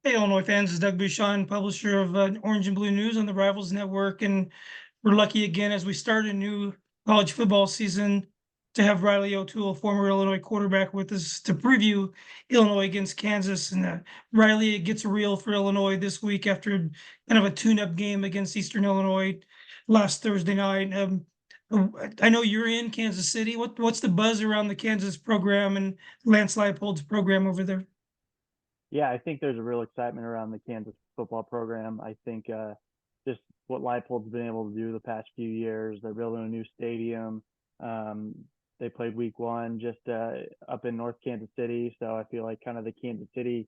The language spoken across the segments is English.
Hey, Illinois fans, it's Doug Bouchon, publisher of Orange and Blue News on the Rivals Network. And we're lucky again as we start a new college football season to have Reilly O'Toole, former Illinois quarterback, with us to preview Illinois against Kansas. And Reilly, it gets real for Illinois this week after kind of a tune-up game against Eastern Illinois last Thursday night. I know you're in Kansas City. What's the buzz around the Kansas program and Lance Leipold's program over there? Yeah, I think there's a real excitement around the Kansas football program. I think just what Leipold's been able to do the past few years. They're building a new stadium. Um, they played week one just up in North Kansas City. So I feel like kind of the Kansas City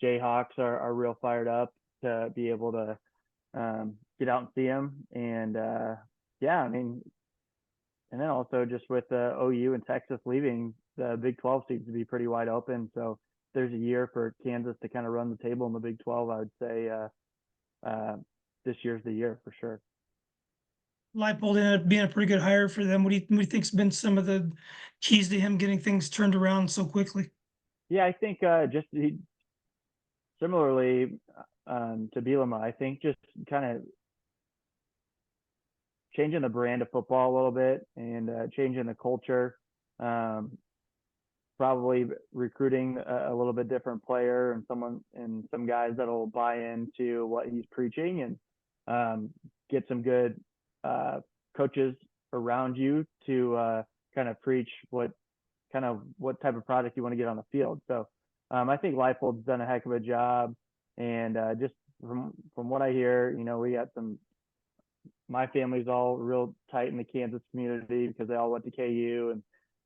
Jayhawks are real fired up to be able to get out and see them. And yeah, I mean, and then also just with OU and Texas leaving, the Big 12 seems to be pretty wide open. So there's a year for Kansas to kind of run the table in the Big 12. I would say uh, this year's the year for sure. Leipold ended up being a pretty good hire for them. What do you think's been some of the keys to him getting things turned around so quickly? Yeah, I think similarly to Bielema, I think just kind of changing the brand of football a little bit and changing the culture. Um, Probably recruiting a little bit different player and some guys that'll buy into what he's preaching and get some good uh, coaches around you to kind of preach what type of product you want to get on the field. So I think Leipold's done a heck of a job, and just from what I hear, we got some. My family's all real tight in the Kansas community because they all went to KU,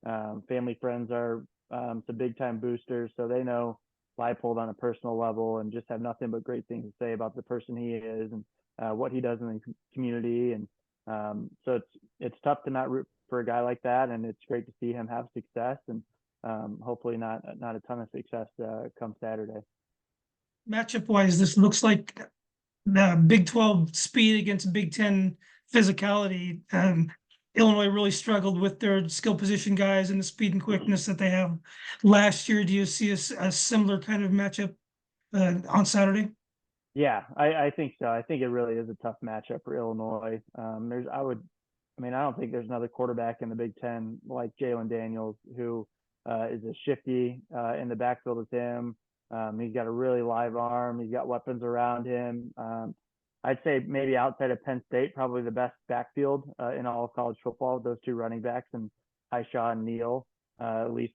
and family friends are some big time boosters, so they know Leipold on a personal level and just have nothing but great things to say about the person he is and what he does in the community. And so it's tough to not root for a guy like that, and it's great to see him have success and hopefully not a ton of success come Saturday. Matchup wise, this looks like the Big 12 speed against Big 10 physicality. Illinois really struggled with their skill position guys and the speed and quickness that they have last year. Do you see a similar kind of matchup on Saturday? Yeah, I think so. I think it really is a tough matchup for Illinois. I don't think there's another quarterback in the Big Ten like Jalen Daniels who is as shifty in the backfield as him. He's got a really live arm. He's got weapons around him. I'd say maybe outside of Penn State, probably the best backfield in all of college football. Those two running backs and Hishaw and Neal, at least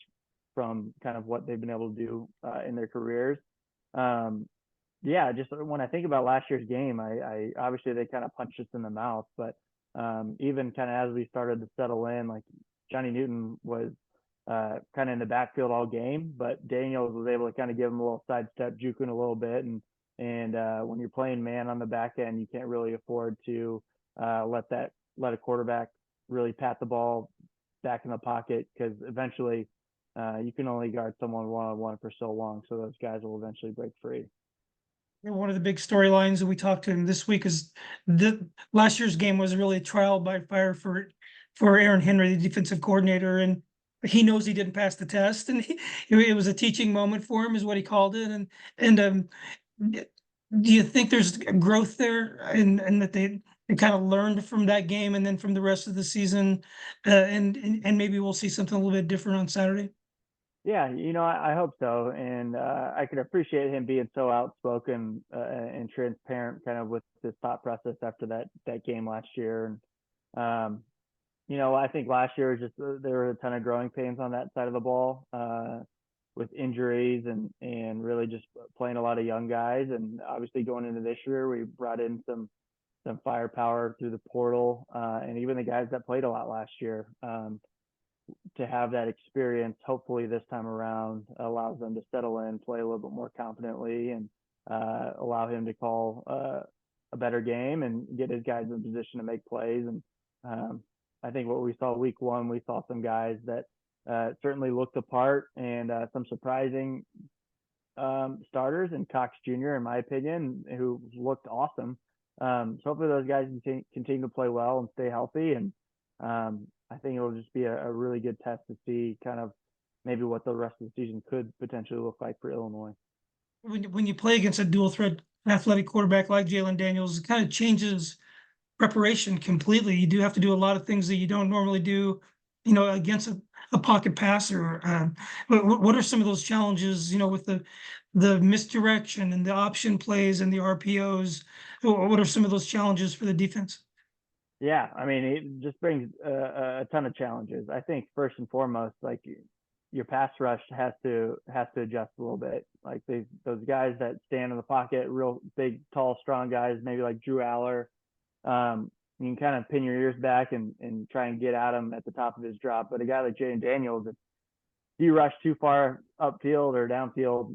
from kind of what they've been able to do in their careers. Um, yeah, just when I think about last year's game, I obviously they kind of punched us in the mouth, but even kind of as we started to settle in, like Johnny Newton was kind of in the backfield all game, but Daniels was able to kind of give him a little sidestep, juking a little bit, and when you're playing man on the back end, you can't really afford to let a quarterback really pat the ball back in the pocket because eventually you can only guard someone one on one for so long, so those guys will eventually break free. And one of the big storylines that we talked to him this week is the last year's game was really a trial by fire for Aaron Henry, the defensive coordinator, and he knows he didn't pass the test, and it was a teaching moment for him, is what he called it. And do you think there's growth there, and that they kind of learned from that game, and then from the rest of the season, and maybe we'll see something a little bit different on Saturday? Yeah, I hope so, and I could appreciate him being so outspoken and transparent, kind of with his thought process after that game last year. And I think last year was just there were a ton of growing pains on that side of the ball with injuries and really just playing a lot of young guys. And obviously going into this year, we brought in some firepower through the portal and even the guys that played a lot last year. To have that experience, hopefully this time around, allows them to settle in, play a little bit more confidently, and allow him to call a better game and get his guys in position to make plays. And I think what we saw week one, we saw some guys that certainly looked apart and some surprising starters, and Cox Jr., in my opinion, who looked awesome. So hopefully those guys continue to play well and stay healthy. And I think it'll just be a really good test to see kind of maybe what the rest of the season could potentially look like for Illinois. when you play against a dual threat athletic quarterback like Jalen Daniels, it kind of changes preparation completely. You do have to do a lot of things that you don't normally do, against a pocket passer. What are some of those challenges, with the misdirection and the option plays and the RPOs? What are some of those challenges for the defense? Yeah, I mean, it just brings a ton of challenges. I think first and foremost, like your pass rush has to adjust a little bit. Like those guys that stand in the pocket, real big, tall, strong guys, maybe like Drew Aller. You can kind of pin your ears back and try and get at him at the top of his drop. But a guy like Jaden Daniels, if you rush too far upfield or downfield,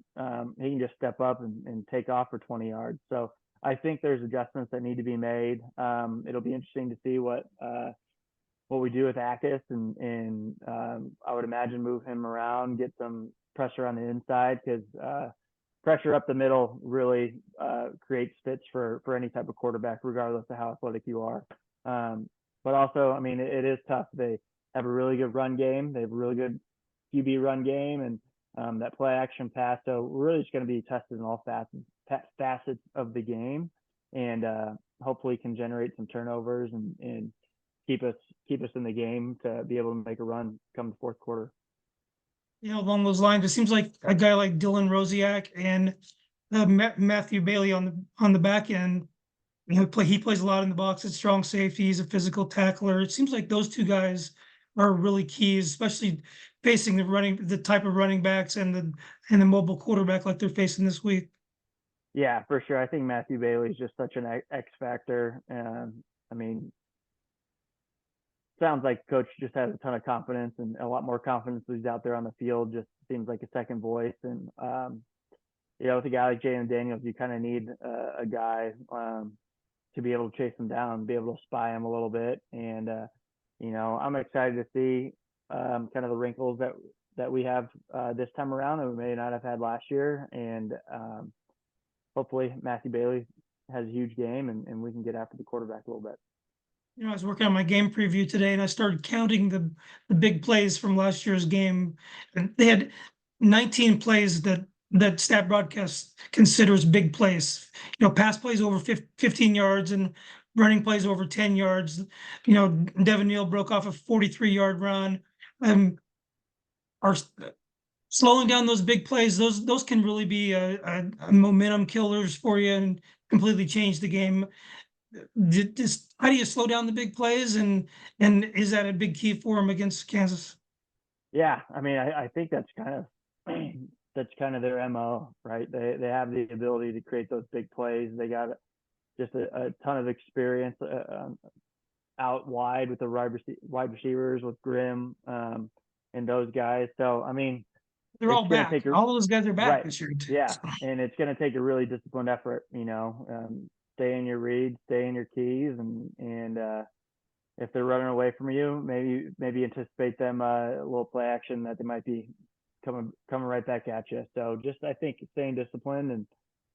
he can just step up and take off for 20 yards. So I think there's adjustments that need to be made. It'll be interesting to see what we do with Akis, and I would imagine move him around, get some pressure on the inside, because pressure up the middle really creates fits for any type of quarterback, regardless of how athletic you are. But also, I mean, it is tough. They have a really good run game. They have a really good QB run game, and that play action pass. So we're really just going to be tested in all facets of the game, and hopefully can generate some turnovers and keep us in the game to be able to make a run come the fourth quarter. Along those lines, it seems like a guy like Dylan Rosiak and Matthew Bailey on the back end. He plays a lot in the box at strong safety. He's a physical tackler. It seems like those two guys are really keys, especially facing the type of running backs and the mobile quarterback like they're facing this week. Yeah, for sure. I think Matthew Bailey is just such an X factor. I mean, sounds like coach just has a ton of confidence, and a lot more confidence when he's out there on the field. Just seems like a second voice. And with a guy like Jalen Daniels, you kind of need a guy to be able to chase him down, be able to spy him a little bit. And I'm excited to see kind of the wrinkles that we have this time around that we may not have had last year. And hopefully Matthew Bailey has a huge game, and we can get after the quarterback a little bit. I was working on my game preview today, and I started counting the big plays from last year's game, and they had 19 plays that Stat Broadcast considers big plays. Pass plays over 15 yards and running plays over 10 yards. Devin Neal broke off a 43-yard run. Are slowing down those big plays. Those can really be a momentum killers for you and completely change the game. Just how do you slow down the big plays, and is that a big key for them against Kansas? Yeah, I mean, I think that's kind of their MO, right? They have the ability to create those big plays. They got just a ton of experience out wide with the wide receivers, with Grimm and those guys. So I mean, They're all back. All those guys are back right, this year. yeah, and it's going to take a really disciplined effort. Stay in your reads, stay in your keys, and if they're running away from you, maybe anticipate them a little play action that they might be coming right back at you. So just I think staying disciplined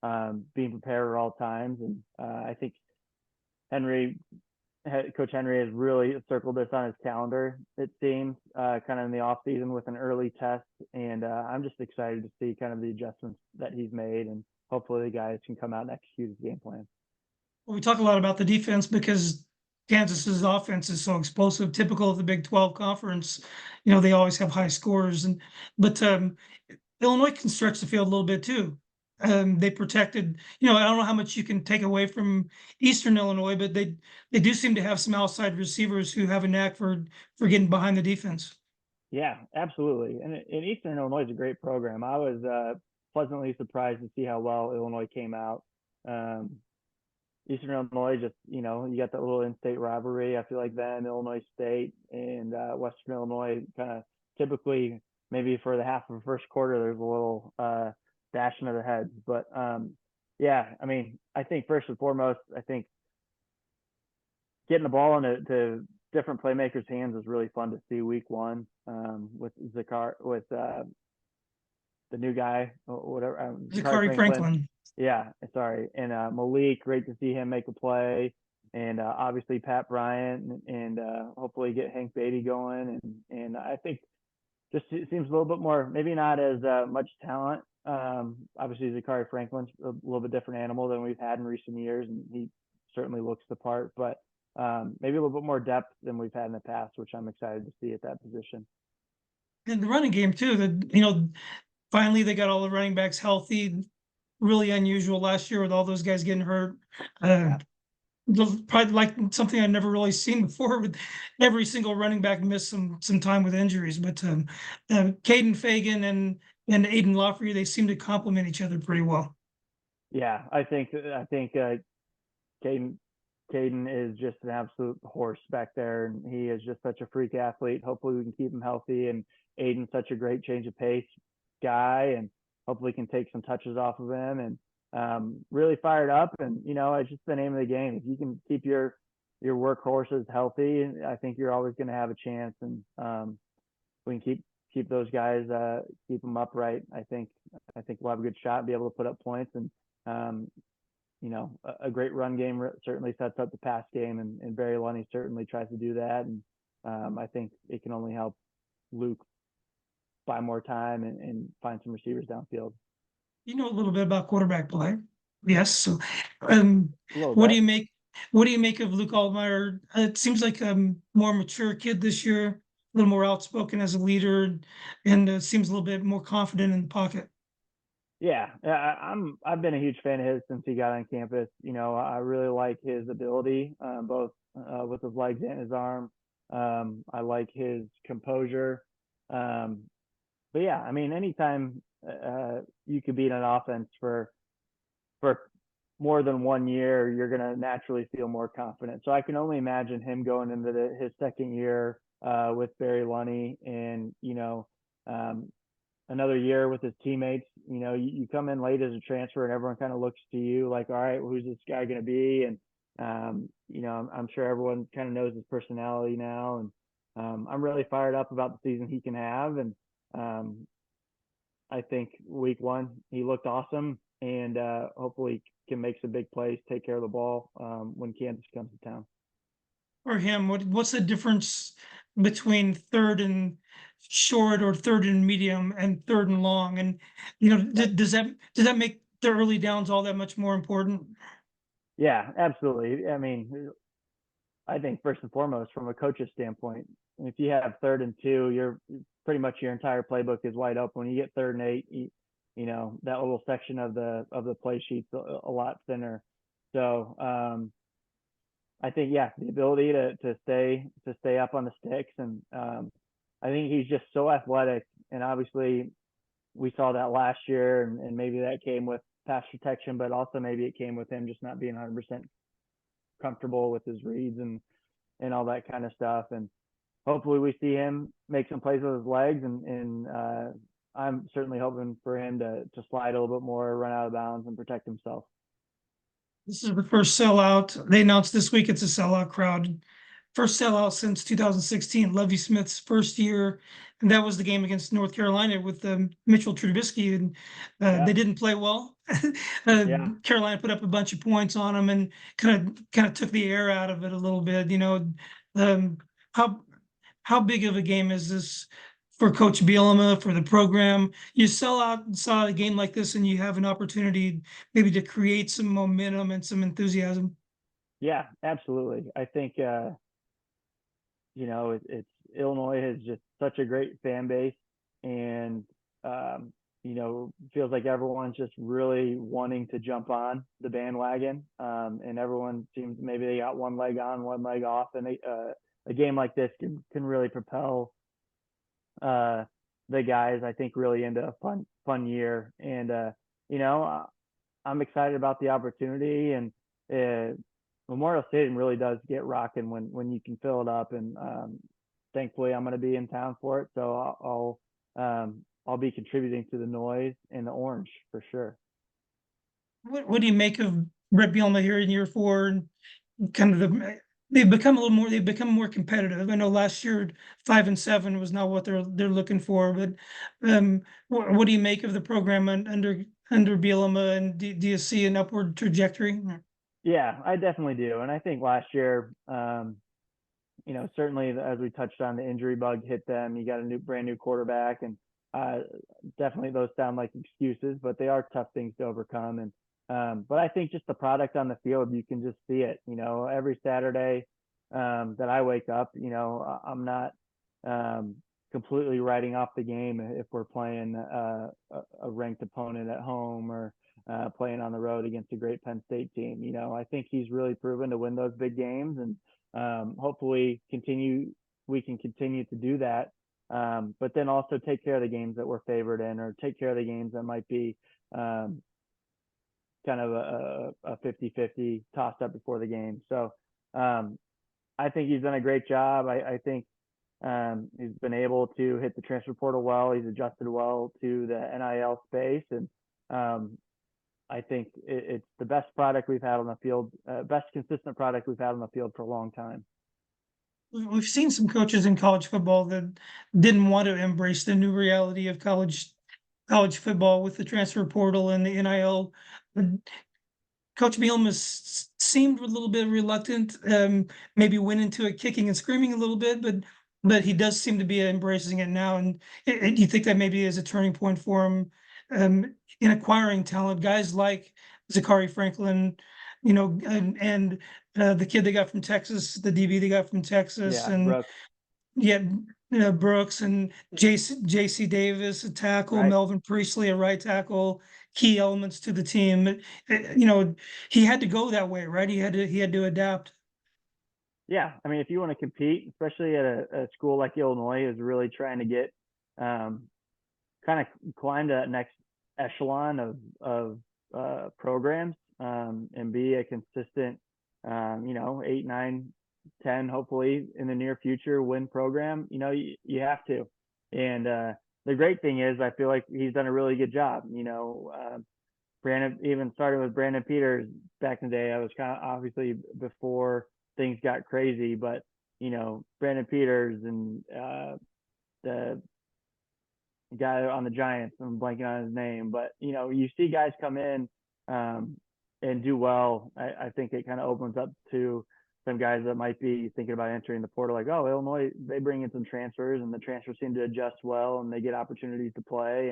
and being prepared at all times. And I think Coach Henry has really circled this on his calendar, it seems, kind of in the off season with an early test. And I'm just excited to see kind of the adjustments that he's made, and hopefully the guys can come out and execute his game plan. Well, we talk a lot about the defense because Kansas's offense is so explosive, typical of the Big 12 conference. They always have high scores, but Illinois can stretch the field a little bit too. They protected, I don't know how much you can take away from Eastern Illinois, but they do seem to have some outside receivers who have a knack for getting behind the defense. Yeah, absolutely. And Eastern Illinois is a great program. I was pleasantly surprised to see how well Illinois came out. Eastern Illinois, just, you got that little in-state rivalry. I feel like them, Illinois State, and Western Illinois kind of typically, maybe for the half of the first quarter, there's a little dashing of the heads. But yeah, I mean, I think first and foremost, I think getting the ball into different playmakers' hands was really fun to see week one with the new guy, whatever. Zachary Franklin. Yeah, sorry. And Malik, great to see him make a play. And obviously Pat Bryant, and hopefully get Hank Beatty going. And I think just it seems a little bit more, maybe not as much talent Obviously, Zachary Franklin's a little bit different animal than we've had in recent years, and he certainly looks the part. But maybe a little bit more depth than we've had in the past, which I'm excited to see at that position. And the running game too, finally they got all the running backs healthy. Really unusual last year with all those guys getting hurt. Uh, Probably like something I've never really seen before with every single running back miss some time with injuries. But Caden Fagan and Aiden Lafrey, they seem to complement each other pretty well. Yeah, I think Caden Caden is just an absolute horse back there, and he is just such a freak athlete. Hopefully, we can keep him healthy. And Aiden's such a great change of pace guy, and hopefully can take some touches off of him. And really fired up. And it's just the name of the game. If you can keep your workhorses healthy, I think you're always going to have a chance. And we can keep those guys, keep them upright. I think we'll have a good shot and be able to put up points. And um, a great run game certainly sets up the pass game, and Barry Lunny certainly tries to do that. And I think it can only help Luke buy more time and find some receivers downfield. You know a little bit about quarterback play. Yes. So, um, A little what do bit. you make? What do you make of Luke Altmaier? It seems like a more mature kid this year, a little more outspoken as a leader, and seems a little bit more confident in the pocket. Yeah, I've been a huge fan of his since he got on campus. I really like his ability, both with his legs and his arm. I like his composure. Um, but yeah, I mean, anytime you could be in an offense for more than 1 year, you're gonna naturally feel more confident. So I can only imagine him going into his second year with Barry Lunny, and um, another year with his teammates. You come in late as a transfer, and everyone kind of looks to you like, all right, well, who's this guy going to be? And I'm sure everyone kind of knows his personality now, and I'm really fired up about the season he can have. And um, I think week one he looked awesome, and hopefully can make some big plays, take care of the ball when Kansas comes to town. For him, what's the difference between third and short or third and medium and third and long? And does that make the early downs all that much more important? Yeah, absolutely. I mean, I think first and foremost, from a coach's standpoint, if you have 3rd and 2, you're pretty much your entire playbook is wide open. When you get 3rd and 8, that little section of the play sheet's a lot thinner. So I think the ability to stay up on the sticks, and I think he's just so athletic, and obviously we saw that last year, and maybe that came with pass protection, but also maybe it came with him just not being 100% comfortable with his reads and all that kind of stuff. And hopefully we see him make some plays with his legs, and I'm certainly hoping for him to slide a little bit more, run out of bounds, and protect himself. This is the first sellout. They announced this week it's a sellout crowd. First sellout since 2016, Lovie Smith's first year. And that was the game against North Carolina with Mitchell Trubisky. And they Yeah, didn't play well. yeah, Carolina put up a bunch of points on them and kind of took the air out of it a little bit. Um, how how big of a game is this for Coach Bielema, for the program? You saw a game like this, and you have an opportunity maybe to create some momentum and some enthusiasm. yeah, absolutely. I think it's Illinois has just such a great fan base, and feels like everyone's just really wanting to jump on the bandwagon, and everyone seems maybe they got one leg on, one leg off, and a game like this can really propel uh, the guys, I think, really into a fun year. And you know, I'm excited about the opportunity, and uh, Memorial Stadium really does get rocking when you can fill it up. And thankfully, I'm going to be in town for it, so I'll be contributing to the noise and the orange for sure. What do you make of Brett Bielema here in year four and kind of they've become more competitive. I know last year 5-7 was not what they're looking for, but what do you make of the program under Bielema, and do you see an upward trajectory? Yeah, I definitely do, and I think last year, certainly as we touched on, the injury bug hit them. You got a brand new quarterback, and definitely those sound like excuses, but they are tough things to overcome. And but I think just the product on the field, you can just see it. Every Saturday that I wake up, I'm not um, completely writing off the game if we're playing a ranked opponent at home or playing on the road against a great Penn State team. I think he's really proven to win those big games, and hopefully we can continue to do that. But then also take care of the games that we're favored in, or take care of the games that might be kind of a 50-50 tossed up before the game. So I think he's done a great job. I think he's been able to hit the transfer portal well. He's adjusted well to the NIL space, and I think it's the best product we've had on the field, best consistent product we've had on the field for a long time. We've seen some coaches in college football that didn't want to embrace the new reality of college football with the transfer portal and the NIL. But Coach Bielema seemed a little bit reluctant, maybe went into it kicking and screaming a little bit, but he does seem to be embracing it now. And you think that maybe is a turning point for him in acquiring talent, guys like Zachary Franklin, and the kid they got from Texas, the DB they got from Texas, Yeah, and Brooks. yeah, Brooks and JC Davis, a tackle, Right. Melvin Priestley, a right tackle, key elements to the team. You know, he had to go that way, right? He had to adapt. Yeah, I mean, if you want to compete, especially at a school like Illinois, is really trying to get kind of climb to that next echelon of programs, and be a consistent, 8, 9, 10, hopefully in the near future win program. You have to. And the great thing is, I feel like he's done a really good job. Brandon, even starting with Brandon Peters back in the day, I was kind of obviously before things got crazy, but Brandon Peters and the guy on the Giants, I'm blanking on his name, but you see guys come in and do well. I think it kind of opens up to some guys that might be thinking about entering the portal, like, oh, Illinois, they bring in some transfers, and the transfers seem to adjust well, and they get opportunities to play.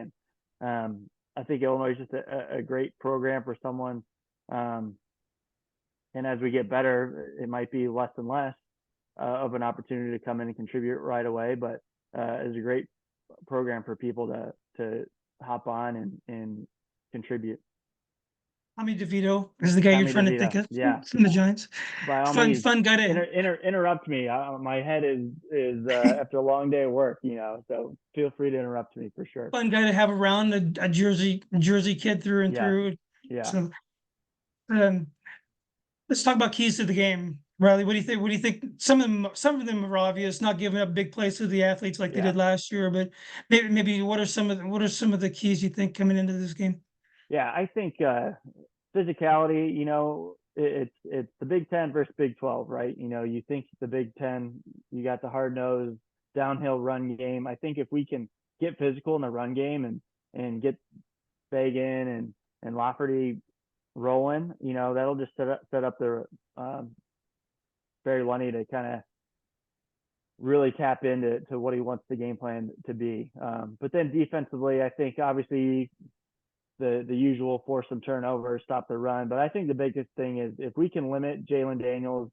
And I think Illinois is just a great program for someone. And as we get better, it might be less and less of an opportunity to come in and contribute right away, but it's a great program for people to hop on and contribute. Tommy DeVito is the guy you're Tommy trying to think DeVito, of yeah. from the Giants. By all Fun, means, fun guy to interrupt me. My head is after a long day of work, so feel free to interrupt me for sure. fun guy to have around, a Jersey kid through and Yeah, through. yeah, So um, let's talk about keys to the game. Riley, what do you think? What do you think? Some of them are obvious, not giving up big plays to the athletes like they yeah, did last year, but maybe what are some of the keys you think coming into this game? yeah. I think physicality. It's the Big Ten versus Big 12, right? You think the Big Ten, you got the hard nosed downhill run game. I think if we can get physical in the run game and get Fagan and Lafferty rolling, that'll just set up the Barry Lunny to kind of really tap into what he wants the game plan to be. But then defensively, I think obviously the usual, force some turnovers, stop the run. But I think the biggest thing is if we can limit Jalen Daniels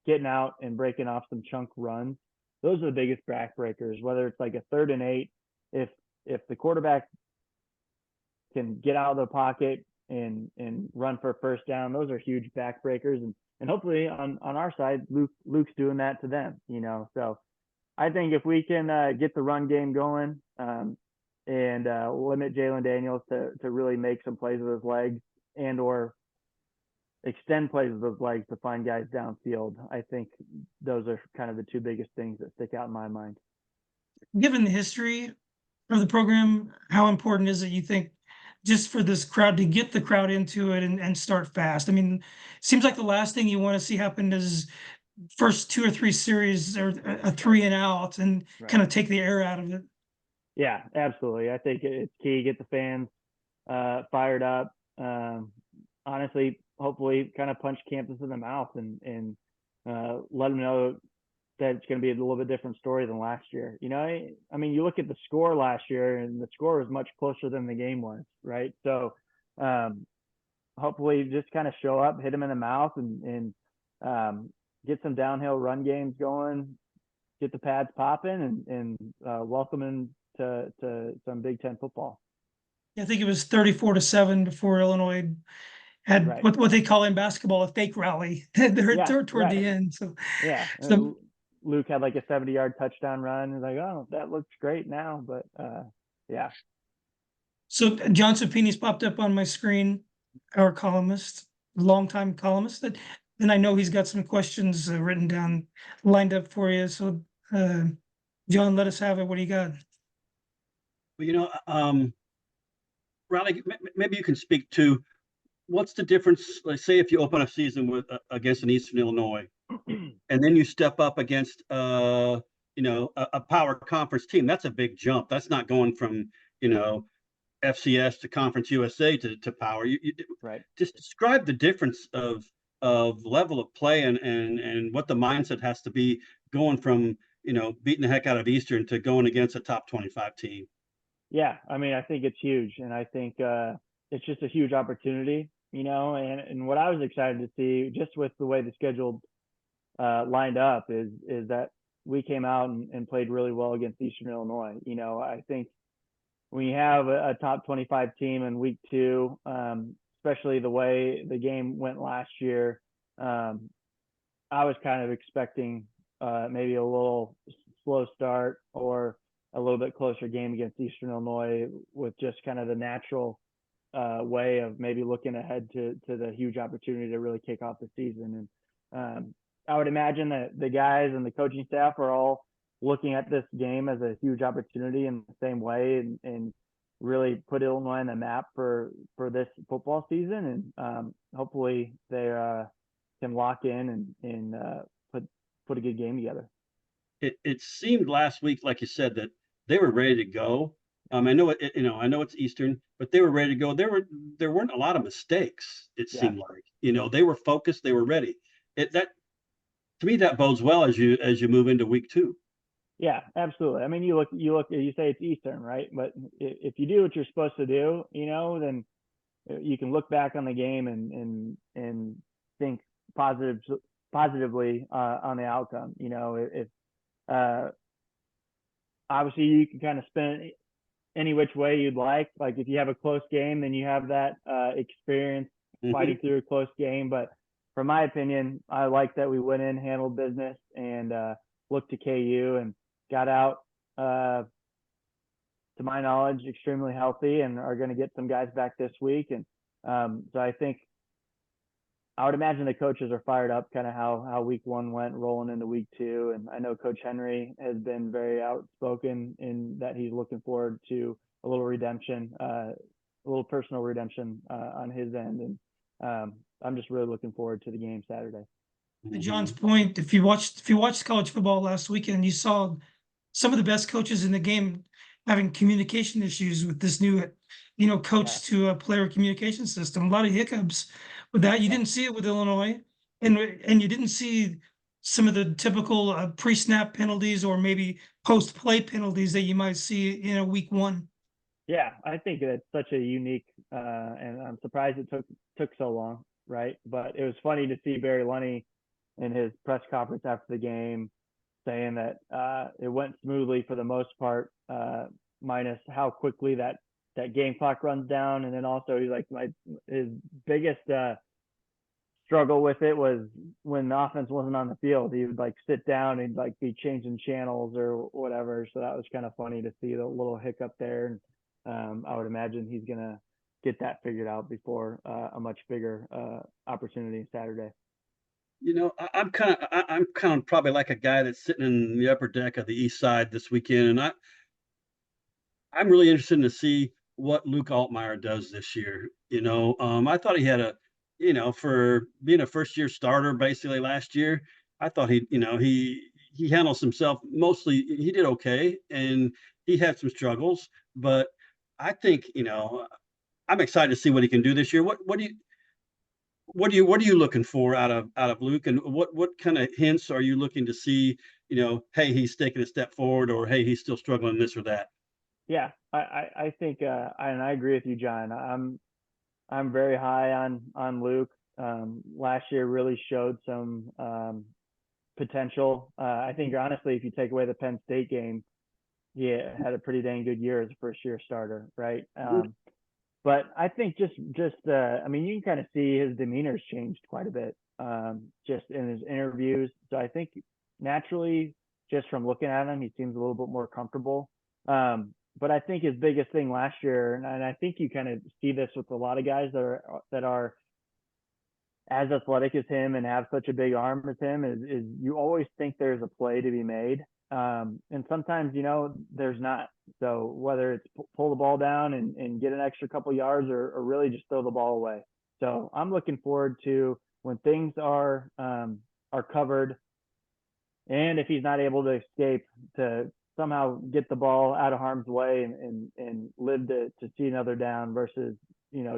getting out and breaking off some chunk runs, those are the biggest backbreakers. Whether it's like a 3rd and 8, if the quarterback can get out of the pocket and run for a first down, those are huge backbreakers. And hopefully on our side, Luke's doing that to them. So I think if we can get the run game going, and limit Jalen Daniels to really make some plays with his legs, and or extend plays with his legs to find guys downfield, I think those are kind of the two biggest things that stick out in my mind. Given the history of the program, how important is it, you think, just for this crowd to get the crowd into it and start fast? I mean, it seems like the last thing you want to see happen is first 2 or 3 series or a 3 and out and Right. kind of take the air out of it. Yeah, absolutely. I think it's key. Get the fans fired up. Honestly, hopefully, kind of punch campus in the mouth and let them know said, it's going to be a little bit different story than last year. You know, I mean, you look at the score last year, and the score was much closer than the game was, right? So hopefully, just kind of show up, hit them in the mouth, and get some downhill run games going, get the pads popping, and welcome them to some Big Ten football. I think it was 34-7 before Illinois had Right. what they call in basketball a fake rally. They're toward the end. So yeah. so Luke had like a 70-yard touchdown run. It's like, oh, that looks great now, but yeah. So John Supini's popped up on my screen, our columnist, longtime columnist. And I know he's got some questions written down, lined up for you. So, John, let us have it. What do you got? Well, Riley, maybe you can speak to what's the difference. Let's say if you open a season with against an Eastern Illinois, and then you step up against a power conference team. That's a big jump. That's not going from FCS to Conference USA to power. Right. Just describe the difference of level of play and what the mindset has to be going from beating the heck out of Eastern to going against a top 25 team. Yeah, I mean, I think it's huge, and I think it's just a huge opportunity, and what I was excited to see, just with the way the schedule lined up, is that we came out and played really well against Eastern Illinois. I think when you have a top 25 team in week 2, especially the way the game went last year, I was kind of expecting maybe a little slow start or a little bit closer game against Eastern Illinois, with just kind of the natural way of maybe looking ahead to the huge opportunity to really kick off the season. And I would imagine that the guys and the coaching staff are all looking at this game as a huge opportunity in the same way, and really put Illinois on the map for this football season. And hopefully they can lock in and put a good game together. It seemed last week, like you said, that they were ready to go. I know I know it's Eastern, but they were ready to go. There weren't a lot of mistakes. It seemed like they were focused, they were ready. To me, that bodes well as you move into week 2. Yeah, absolutely. I mean, you say it's Eastern, right? But if you do what you're supposed to do, then you can look back on the game and think positively on the outcome. If obviously you can kind of spin it any which way you'd like. Like if you have a close game, then you have that experience fighting through a close game. But from my opinion, I like that we went in, handled business, and looked to KU and got out, to my knowledge, extremely healthy, and are going to get some guys back this week. And so I think I would imagine the coaches are fired up, kind of how week 1 went, rolling into week 2. And I know Coach Henry has been very outspoken in that he's looking forward to a little redemption, a little personal redemption on his end. And I'm just really looking forward to the game Saturday. To John's point, if you watched college football last weekend, you saw some of the best coaches in the game having communication issues with this new, coach to a player communication system. A lot of hiccups with that. You didn't see it with Illinois, and you didn't see some of the typical pre-snap penalties or maybe post-play penalties that you might see in week 1. Yeah, I think that's such a unique, and I'm surprised it took so long, right? But it was funny to see Barry Lunny in his press conference after the game saying that it went smoothly for the most part, minus how quickly that game clock runs down. And then also he's like, his biggest struggle with it was when the offense wasn't on the field. He would like sit down and like be changing channels or whatever. So that was kind of funny to see the little hiccup there. And I would imagine he's gonna get that figured out before a much bigger opportunity Saturday. I'm kind of probably like a guy that's sitting in the upper deck of the East Side this weekend, and I'm really interested to see what Luke Altmaier does this year. I thought he had for being a first-year starter basically last year, I thought he handles himself mostly. He did okay, and he had some struggles, but I think I'm excited to see what he can do this year. What are you looking for out of Luke, and what kind of hints are you looking to see hey, he's taking a step forward, or hey, he's still struggling this or that. Yeah, I think and I agree with you, John. I'm very high on Luke. Last year really showed some potential. I think honestly, if you take away the Penn State game, he had a pretty dang good year as a first year starter, right? But I think I mean, you can kind of see his demeanor's changed quite a bit, just in his interviews. So I think naturally, just from looking at him, he seems a little bit more comfortable. But I think his biggest thing last year, and I think you kind of see this with a lot of guys that are as athletic as him and have such a big arm as him, is you always think there's a play to be made. And sometimes, there's not. So whether it's pull the ball down and get an extra couple yards or really just throw the ball away. So I'm looking forward to when things are covered, and if he's not able to escape, to somehow get the ball out of harm's way and live to see another down versus,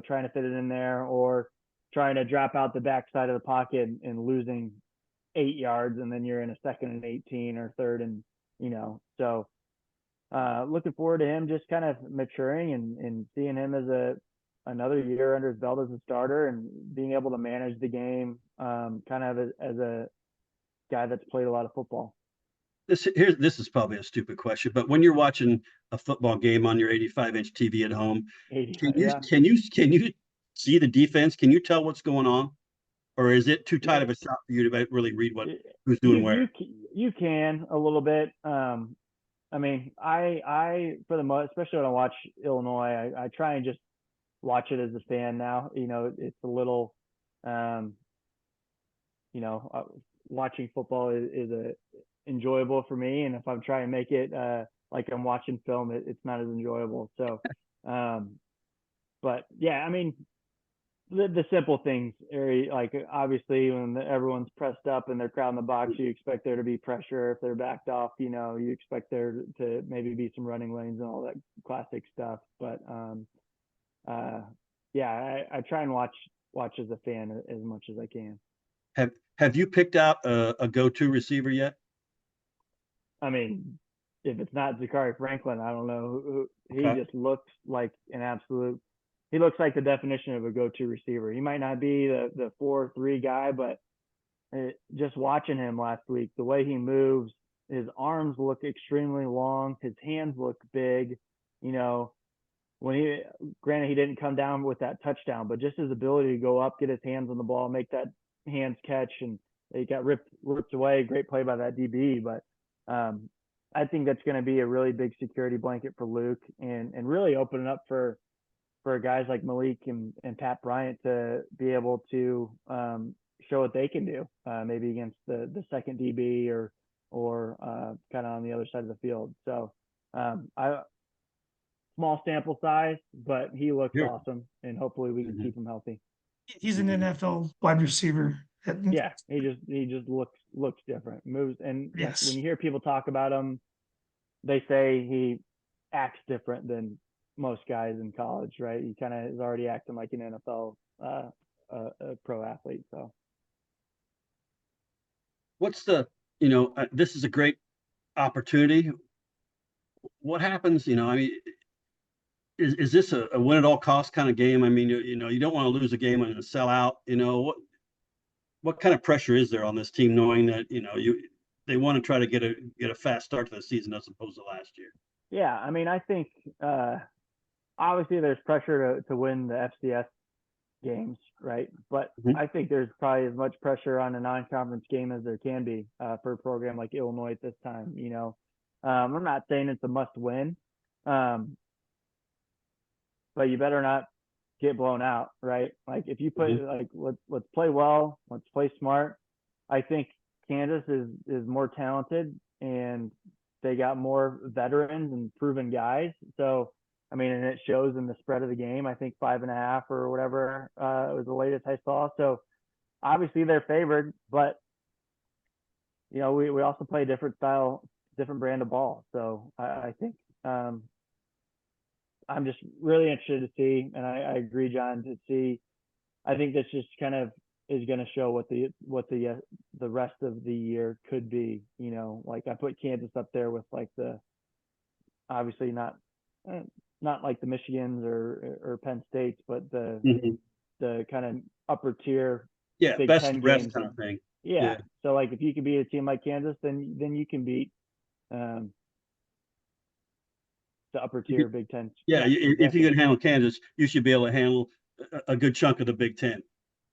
trying to fit it in there or trying to drop out the backside of the pocket and losing 8 yards, and then you're in a 2nd and 18 or 3rd and, so looking forward to him just kind of maturing and seeing him as another year under his belt as a starter and being able to manage the game, kind of as a guy that's played a lot of football. This is probably a stupid question, but when you're watching a football game on your 85-inch TV at home, Yeah. can you see the defense? Can you tell what's going on, or is it too tight of a shot for you to really read who's doing where? You can a little bit. I mean, I for the most, especially when I watch Illinois, I try and just watch it as a fan now. It's a little, watching football is enjoyable for me, and if I'm trying to make it like I'm watching film, it's not as enjoyable. So, but yeah, I mean, the simple things, like obviously when everyone's pressed up and they're crowding the box, you expect there to be pressure. If they're backed off, you expect there to maybe be some running lanes and all that classic stuff. But yeah, I try and watch as a fan as much as I can. Have you picked out a go-to receiver yet? I mean, if it's not Zachary Franklin, I don't know. He Okay. just looks like he looks like the definition of a go-to receiver. He might not be the 4-3 guy, but just watching him last week, the way he moves, his arms look extremely long. His hands look big. Granted, he didn't come down with that touchdown, but just his ability to go up, get his hands on the ball, make that hands catch, and he got ripped away. Great play by that DB, but I think that's going to be a really big security blanket for Luke and really open it up for guys like Malik and Pat Bryant to be able to show what they can do, maybe against the second DB or kind of on the other side of the field. So small sample size, but he looks awesome, and hopefully we can keep him healthy. He's an NFL wide receiver. Yeah, he just looks different, moves, and Yes. Like when you hear people talk about him, they say he acts different than most guys in college, right? He kind of is already acting like an NFL a pro athlete. So, What's this is a great opportunity. What happens? I mean, is this a win at all cost kind of game? I mean, you don't want to lose a game and sell out. What kind of pressure is there on this team, knowing that they want to try to get a fast start to the season as opposed to last year? Yeah, I mean, I think obviously there's pressure to win the FCS games, right? But I think there's probably as much pressure on a non-conference game as there can be for a program like Illinois at this time. I'm not saying it's a must-win, but you better not get blown out, right? Like if you play, like let's play well, let's play smart. I think Kansas is more talented and they got more veterans and proven guys. So I mean, and it shows in the spread of the game. I think 5.5 or whatever was the latest I saw. So obviously they're favored, but we also play a different style, different brand of ball. So I think I'm just really interested to see, and I agree, John, to see. I think this just kind of is going to show what the rest of the year could be. You know, like I put Kansas up there with like the obviously not like the Michigans or Penn States, but Mhm. the kind of upper tier Yeah, Big best of Ten the rest games. kind of thing. Yeah. Yeah. So like if you can beat a team like Kansas, then you can beat the upper If tier you, Big Ten. yeah, Yeah, if you exactly. can handle Kansas, you should be able to handle a good chunk of the Big Ten.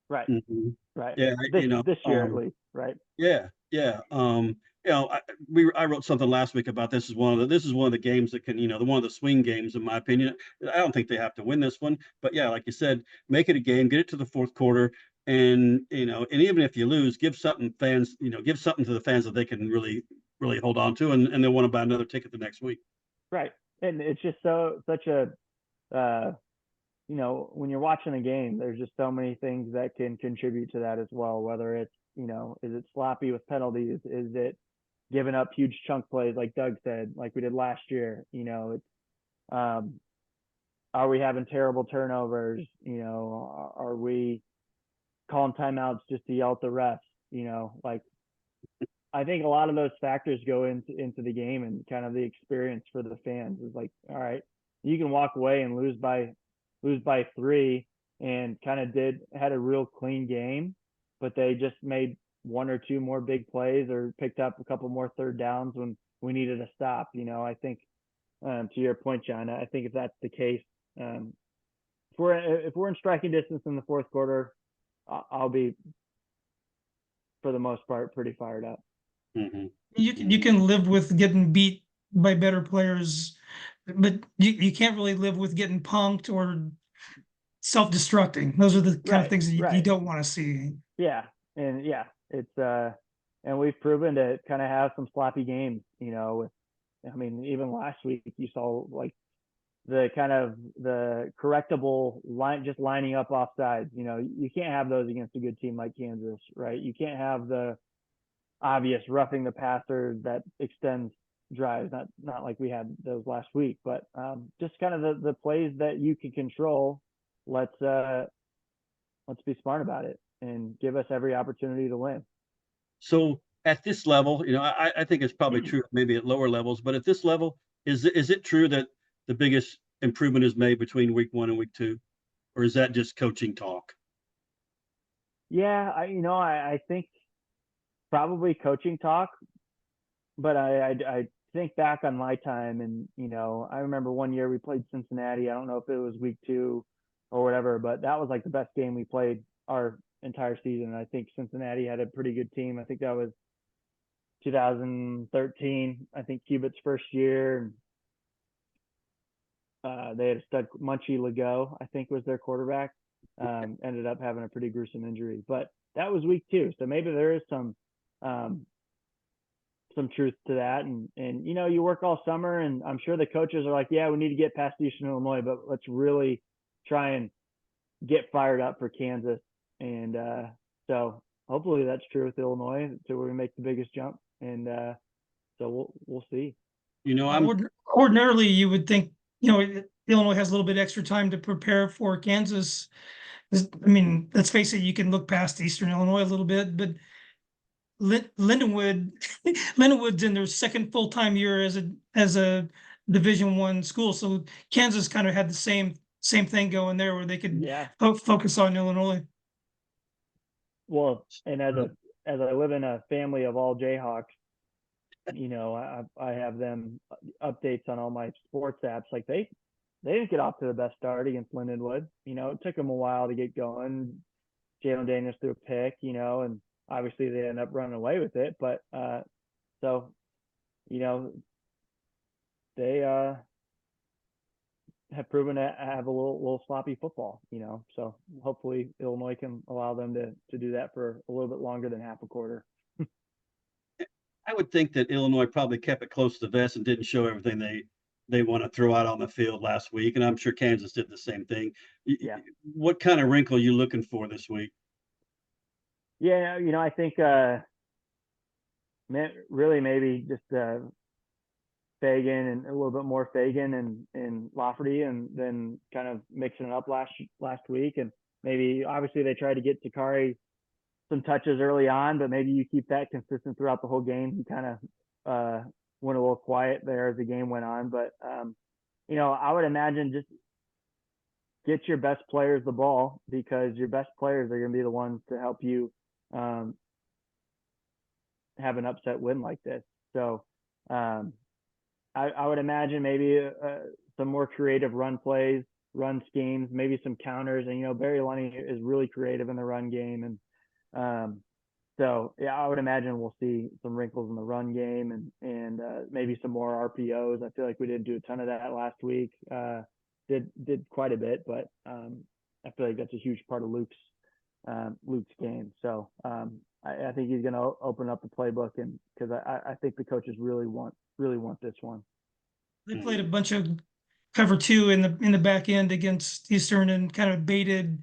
Right. Mhm. Right. Yeah, This year at least. Right. yeah, yeah. I wrote something last week about this is one of the games that can, one of the swing games in my opinion. I don't think they have to win this one, but yeah, like you said, make it a game, get it to the fourth quarter, and even if you lose, give something to the fans that they can really, really hold on to, and they want to buy another ticket the next week. Right. And it's just such a uh, when you're watching a game, there's just so many things that can contribute to that as well. Whether it's, is it sloppy with penalties? Is it giving up huge chunk plays like Doug said, like we did last year? It's um, are we having terrible turnovers? Are we calling timeouts just to yell at the refs? Like I think a lot of those factors go into the game and kind of the experience for the fans is like, all right, you can walk away and lose by 3 and kind of had a real clean game, but they just made 1 or 2 more big plays or picked up a couple more third downs when we needed a stop. I think to your point, John, I think if that's the case, um, if we're in striking distance in the fourth quarter, I'll be for the most part pretty fired up. Hmm. You can live with getting beat by better players, but you can't really live with getting punked or self-destructing. Those are the kind of Right, things that you right. don't want to see. Yeah, and yeah, it's and we've proven to kind of have some sloppy games. I mean, even last week you saw like the kind of the correctable line, just lining up offsides. You can't have those against a good team like Kansas, right? You can't have the obvious roughing the passer that extends drives. Not like we had those last week, but just kind of the plays that you can control. Let's be smart about it and give us every opportunity to win. So at this level, I think it's probably true maybe at lower levels, but at this level, is it true that the biggest improvement is made between week 1 and week 2, or is that just coaching talk? Yeah, I think probably coaching talk, but I think back on my time and I remember one year we played Cincinnati. I don't know if it was week 2 or whatever, but that was like the best game we played our entire season. I think Cincinnati had a pretty good team. I think that was 2013. I think Cubitt's first year. They had a stud Munchie Legault, I think was their quarterback. Ended up having a pretty gruesome injury, but that was week 2. So maybe there is um, some truth to that. And you work all summer, and I'm sure the coaches are like, yeah, we need to get past Eastern Illinois, but let's really try and get fired up for Kansas. And so hopefully that's true with Illinois to where we make the biggest jump. And so we'll see. I'm Ordinarily, you would think, Illinois has a little bit extra time to prepare for Kansas. I mean, let's face it, you can look past Eastern Illinois a little bit, but Lindenwood, Lindenwood's in their second full-time year as a Division I school. So Kansas kind of had the same thing going there where they could Yeah. focus on Illinois. Well, and as I live in a family of all Jayhawks, I have them updates on all my sports apps. Like they didn't get off to the best start against Lindenwood. It took them a while to get going. Jalen Daniels threw a pick, and obviously they ended up running away with it. But so they have proven to have a little sloppy football. So hopefully Illinois can allow them to do that for a little bit longer than half a quarter. I would think that Illinois probably kept it close to the vest and didn't show everything they want to throw out on the field last week, and I'm sure Kansas did the same thing. Yeah. What kind of wrinkle are you looking for this week? Yeah, I think really maybe just Fagan and a little bit more Fagan and Lafferty, and then kind of mixing it up last week. And maybe obviously they tried to get Takari some touches early on, but maybe you keep that consistent throughout the whole game. He kind of went a little quiet there as the game went on, but I would imagine just get your best players the ball, because your best players are going to be the ones to help you have an upset win like this. So I would imagine maybe some more creative run plays, run schemes, maybe some counters. And Barry Illini is really creative in the run game, and so yeah, I would imagine we'll see some wrinkles in the run game and maybe some more RPOs. I feel like we didn't do a ton of that last week. Did quite a bit, but I feel like that's a huge part of Luke's game. So I think he's going to open up the playbook, and because I think the coaches really want this one. They played a bunch of cover two in the back end against Eastern and kind of baited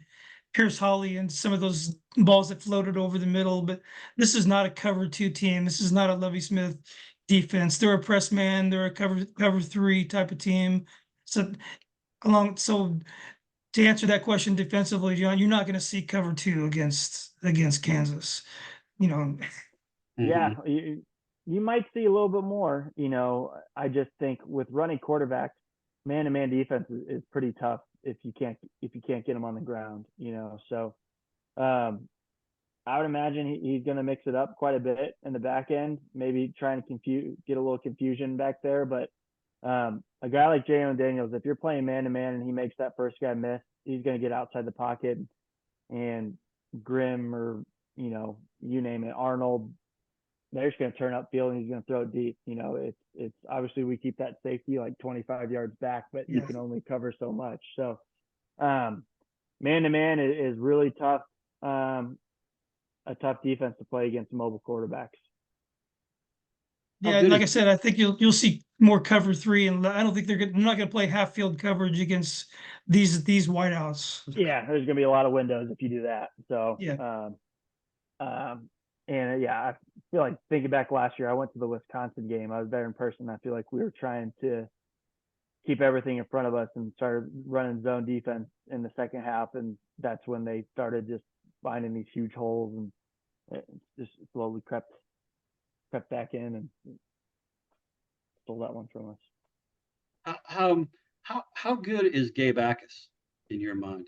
Pierce Holly and some of those balls that floated over the middle. But this is not a cover two team. This is not a Lovie Smith defense. They're a press man. They're a cover three type of team. So to answer that question defensively, John, you're not going to see cover two against Kansas. Yeah, you might see a little bit more. I just think with running quarterbacks, man-to-man defense is pretty tough if you can't get them on the ground. So I would imagine he's going to mix it up quite a bit in the back end, maybe trying to get a little confusion back there. But a guy like Jalen Daniels, if you're playing man-to-man and he makes that first guy miss, he's going to get outside the pocket, and Grimm or you name it, Arnold, they're just going to turn upfield and he's going to throw it deep. It's obviously we keep that safety like 25 yards back, but you can only cover so much. So man-to-man is really tough, a tough defense to play against mobile quarterbacks. Yeah, like I said, I think you'll see more cover three, and I don't think they're not going to play half field coverage against these wideouts. Yeah, there's going to be a lot of windows if you do that. So yeah. And I feel like thinking back last year, I went to the Wisconsin game. I was there in person. I feel like we were trying to keep everything in front of us and started running zone defense in the second half, and that's when they started just finding these huge holes, and it just slowly crept back in and stole that one from us. How good is Gabe Akis in your mind?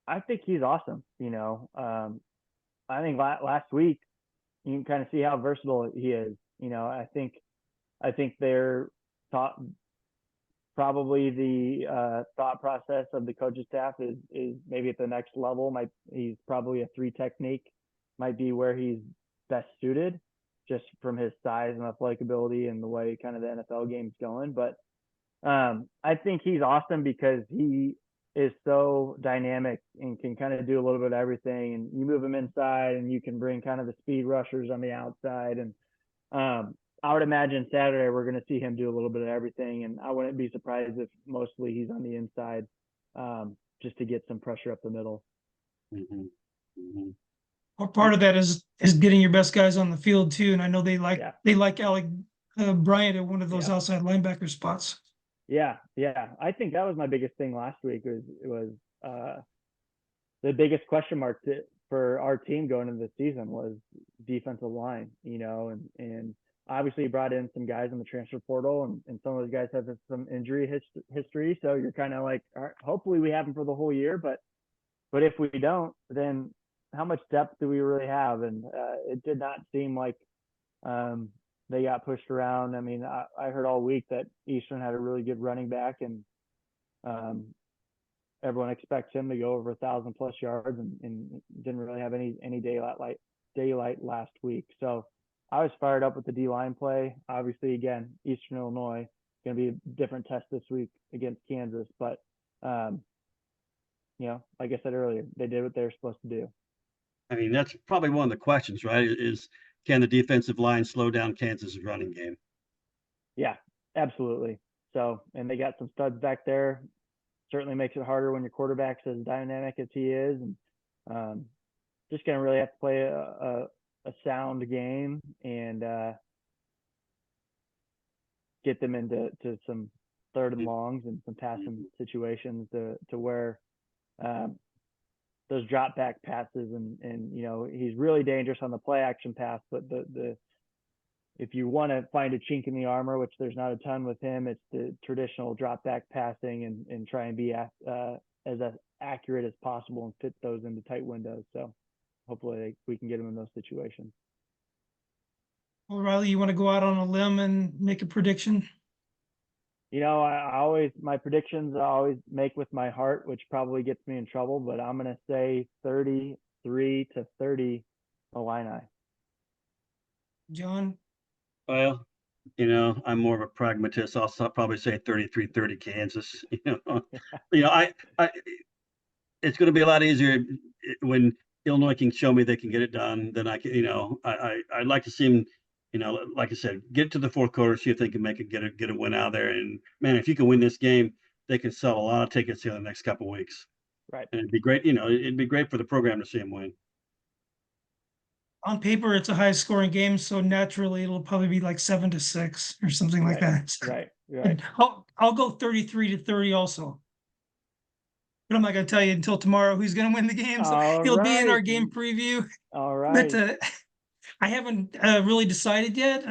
I think he's awesome. I think last week you can kind of see how versatile he is. I think they're probably the thought process of the coaching staff is maybe at the next level. He's probably a 3 technique might be where he's best suited, just from his size and athletic ability and the way kind of the NFL game's going. But I think he's awesome because he is so dynamic and can kind of do a little bit of everything. And you move him inside and you can bring kind of the speed rushers on the outside. And I would imagine Saturday we're going to see him do a little bit of everything. And I wouldn't be surprised if mostly he's on the inside just to get some pressure up the middle. Or part of that is getting your best guys on the field too. And I know they like Alec Bryant at one of those outside linebacker spots. Yeah. I think that was my biggest thing last week. Was the biggest question mark for our team going into the season was defensive line. And obviously brought in some guys in the transfer portal, and some of those guys have some injury history. So you're kind of like, all right, hopefully we have them for the whole year, but if we don't, then how much depth do we really have? And it did not seem like they got pushed around. I mean, I heard all week that Eastern had a really good running back, and everyone expects him to go over 1,000+ yards, and didn't really have any daylight last week. So I was fired up with the D-line play. Obviously, again, Eastern Illinois going to be a different test this week against Kansas, but like I said earlier, they did what they were supposed to do. I mean, that's probably one of the questions, right? Is can the defensive line slow down Kansas's running game? Yeah, absolutely. So, and they got some studs back there. Certainly makes it harder when your quarterback's as dynamic as he is, and just going to really have to play a sound game and get them into some third and longs and some passing situations to where those drop back passes, and he's really dangerous on the play action pass. But if you want to find a chink in the armor, which there's not a ton with him, it's the traditional drop back passing and try and be as accurate as possible and fit those into tight windows. So hopefully we can get him in those situations. Well, Reilly, you want to go out on a limb and make a prediction? My predictions I always make with my heart, which probably gets me in trouble, but I'm going to say 33-30 Illini. John? Well, I'm more of a pragmatist. I'll probably say 33-30 Kansas. It's going to be a lot easier when Illinois can show me they can get it done than I can. I'd like to see them, like I said, get to the fourth quarter, see if they can get a win out there. And man, if you can win this game, they can sell a lot of tickets here in the next couple of weeks. Right. And it'd be great. It'd be great for the program to see them win. On paper, it's a high scoring game, so naturally it'll probably be like 7-6 or something like that. Right. And I'll go 33-30 also. But I'm not going to tell you until tomorrow who's going to win the game. So it'll be in our game preview. All right. But I haven't really decided yet.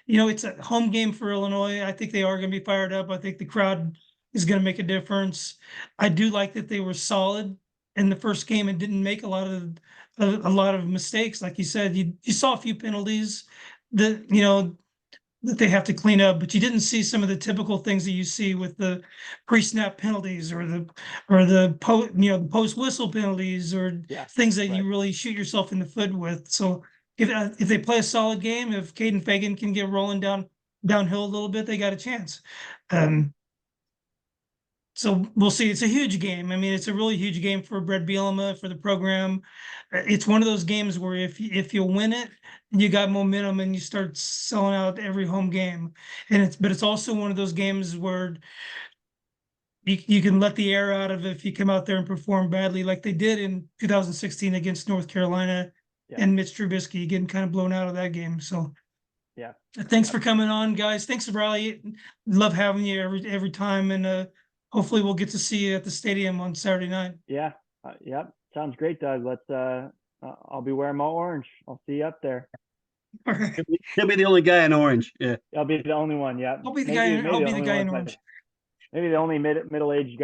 It's a home game for Illinois. I think they are going to be fired up. I think the crowd is going to make a difference. I do like that they were solid in the first game and didn't make a lot of mistakes. Like you said, you saw a few penalties that that they have to clean up, but you didn't see some of the typical things that you see with the pre-snap penalties or the post whistle penalties or things that you really shoot yourself in the foot with. So if they play a solid game, if Caden Fagan can get rolling downhill a little bit, they got a chance. So we'll see. It's a huge game. I mean, it's a really huge game for Brett Bielema, for the program. It's one of those games where if you win it, you got momentum and you start selling out every home game. But it's also one of those games where you can let the air out of it if you come out there and perform badly, like they did in 2016 against North Carolina and Mitch Trubisky getting kind of blown out of that game. So thanks for coming on, guys. Thanks, Reilly. Love having you every time, and hopefully we'll get to see you at the stadium on Saturday night. Yeah. Yep. Sounds great, Doug. I'll be wearing my orange. I'll see you up there. All right. He'll be the only guy in orange. Yeah. I'll be the only one. Yeah. I'll be the guy in orange. Maybe the only middle-aged guy